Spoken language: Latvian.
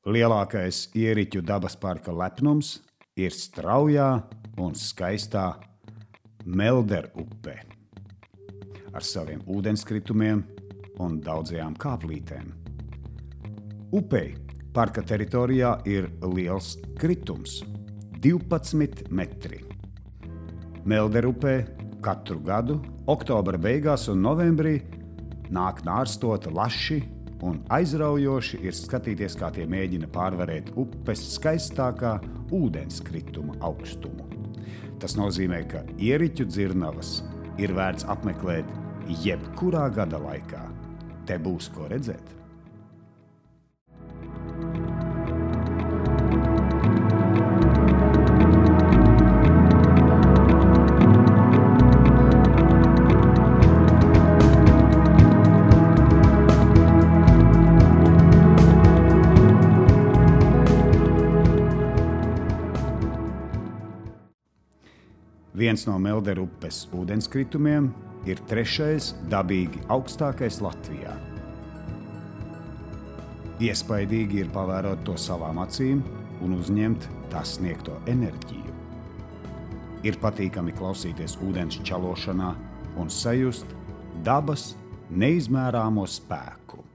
Lielākais Ieriķu dabas parka lepnums ir straujā un skaistā Melderupe ar saviem ūdenskritumiem un daudzajām kāplītēm. Upei parka teritorijā ir liels kritums – 12 metri. Melderupē katru gadu oktobra beigās un novembrī nāk nārstota laši un aizraujoši ir skatīties, kā tie mēģina pārvarēt upes skaistākā ūdenskrituma augstumu. Tas nozīmē, ka Ieriķu dzirnavas ir vērts apmeklēt jebkurā gada laikā. Te būs ko redzēt. Viens no Melderupes ūdenskritumiem ir 3. dabīgi augstākais Latvijā. Iespaidīgi ir pavērot to savām acīm un uzņemt tā sniegto enerģiju. Ir patīkami klausīties ūdens čalošanā un sajust dabas neizmērāmo spēku.